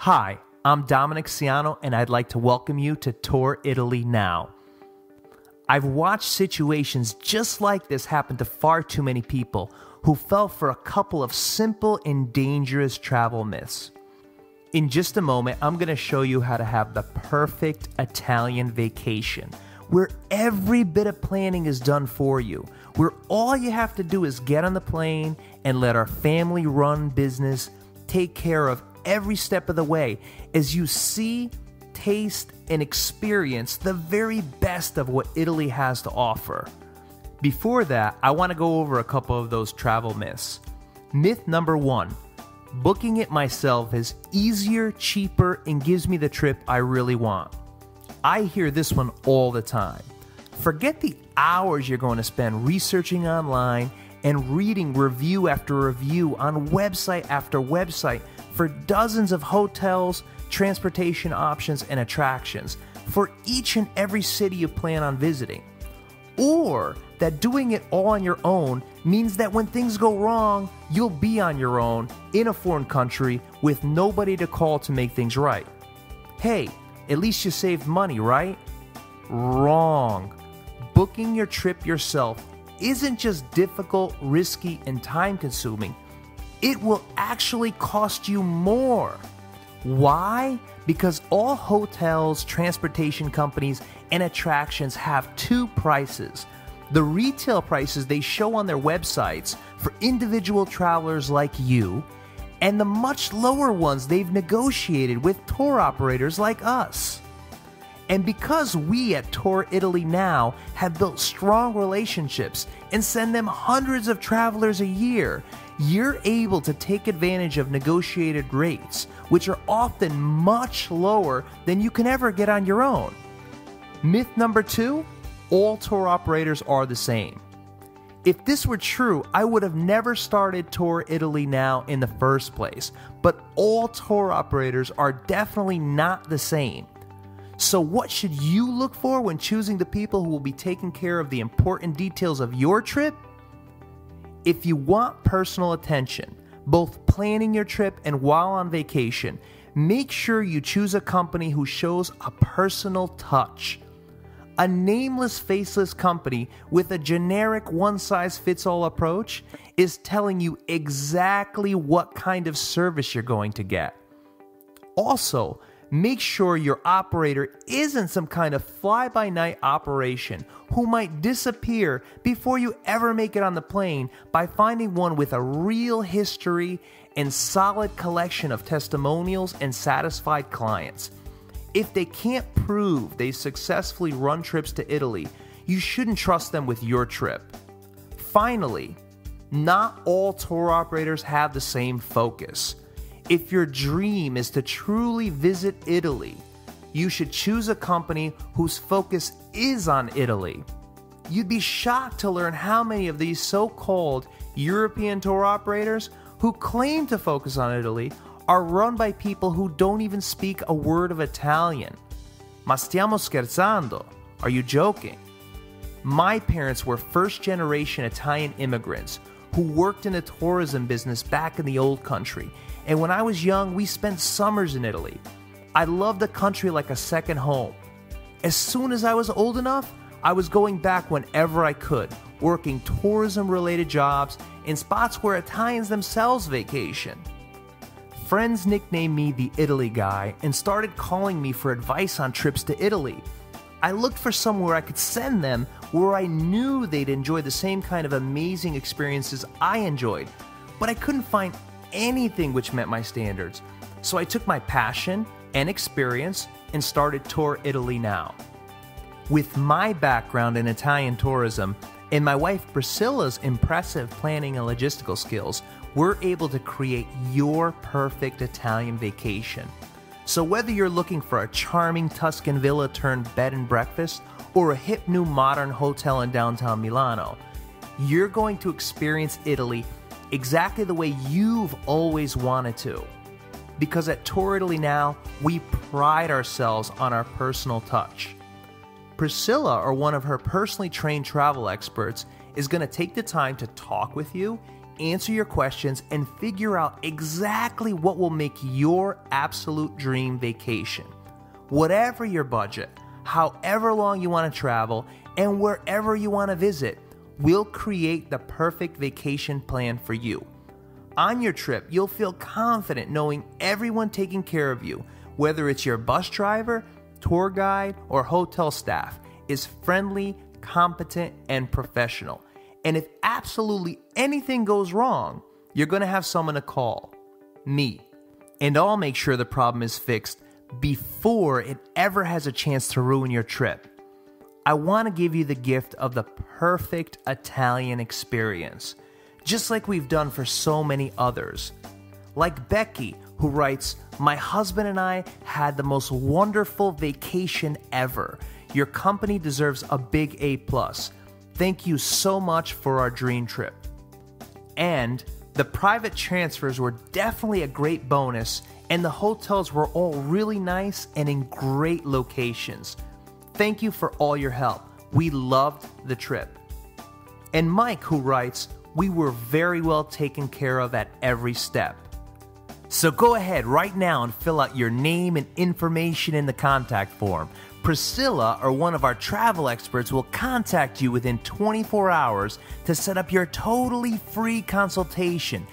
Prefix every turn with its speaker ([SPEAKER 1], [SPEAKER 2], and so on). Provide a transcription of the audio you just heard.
[SPEAKER 1] Hi, I'm Dominic Ciano, and I'd like to welcome you to Tour Italy Now. I've watched situations just like this happen to far too many people who fell for a couple of simple and dangerous travel myths. In just a moment, I'm going to show you how to have the perfect Italian vacation, where every bit of planning is done for you, where all you have to do is get on the plane and let our family-run business take care of every step of the way as you see, taste, and experience the very best of what Italy has to offer. Before that, I want to go over a couple of those travel myths. Myth number 1, booking it myself is easier, cheaper, and gives me the trip I really want. I hear this one all the time. Forget the hours you're going to spend researching online and reading review after review on website after website for dozens of hotels, transportation options, and attractions for each and every city you plan on visiting. Or that doing it all on your own means that when things go wrong, you'll be on your own in a foreign country with nobody to call to make things right. Hey, at least you saved money, right? Wrong. Booking your trip yourself isn't just difficult, risky, and time-consuming. It will actually cost you more. Why? Because all hotels, transportation companies, and attractions have two prices. The retail prices they show on their websites for individual travelers like you, and the much lower ones they've negotiated with tour operators like us. And because we at Tour Italy Now have built strong relationships and send them hundreds of travelers a year, you're able to take advantage of negotiated rates, which are often much lower than you can ever get on your own. Myth number 2, all tour operators are the same. If this were true, I would have never started Tour Italy Now in the first place, but all tour operators are definitely not the same. So what should you look for when choosing the people who will be taking care of the important details of your trip? If you want personal attention, both planning your trip and while on vacation, make sure you choose a company who shows a personal touch. A nameless, faceless company with a generic one-size-fits-all approach is telling you exactly what kind of service you're going to get. Also, make sure your operator isn't some kind of fly-by-night operation who might disappear before you ever make it on the plane by finding one with a real history and solid collection of testimonials and satisfied clients. If they can't prove they successfully run trips to Italy, you shouldn't trust them with your trip. Finally, not all tour operators have the same focus. If your dream is to truly visit Italy, you should choose a company whose focus is on Italy. You'd be shocked to learn how many of these so-called European tour operators who claim to focus on Italy are run by people who don't even speak a word of Italian. Ma stiamo scherzando? Are you joking? My parents were first-generation Italian immigrants who worked in the tourism business back in the old country, and when I was young, we spent summers in Italy. I loved the country like a second home. As soon as I was old enough, I was going back whenever I could, working tourism-related jobs in spots where Italians themselves vacation. Friends nicknamed me the Italy guy and started calling me for advice on trips to Italy. I looked for somewhere I could send them where I knew they'd enjoy the same kind of amazing experiences I enjoyed, but I couldn't find anything which met my standards. So I took my passion and experience and started Tour Italy Now. With my background in Italian tourism and my wife Priscilla's impressive planning and logistical skills, we're able to create your perfect Italian vacation. So whether you're looking for a charming Tuscan villa turned bed and breakfast or a hip new modern hotel in downtown Milano, you're going to experience Italy exactly the way you've always wanted to. Because at Tour Italy Now, we pride ourselves on our personal touch. Priscilla, or one of her personally trained travel experts, is going to take the time to talk with you answer your questions and figure out exactly what will make your absolute dream vacation. Whatever your budget, however long you want to travel, and wherever you want to visit, we'll create the perfect vacation plan for you. On your trip, you'll feel confident knowing everyone taking care of you, whether it's your bus driver, tour guide, or hotel staff, is friendly, competent, and professional. And if absolutely anything goes wrong, you're going to have someone to call, me. And I'll make sure the problem is fixed before it ever has a chance to ruin your trip. I want to give you the gift of the perfect Italian experience, just like we've done for so many others. Like Becky, who writes, "My husband and I had the most wonderful vacation ever. Your company deserves a big A+. Thank you so much for our dream trip." And the private transfers were definitely a great bonus, and the hotels were all really nice and in great locations. Thank you for all your help. We loved the trip. And Mike, who writes, "We were very well taken care of at every step." So go ahead right now and fill out your name and information in the contact form. Priscilla, or one of our travel experts, will contact you within 24 hours to set up your totally free consultation.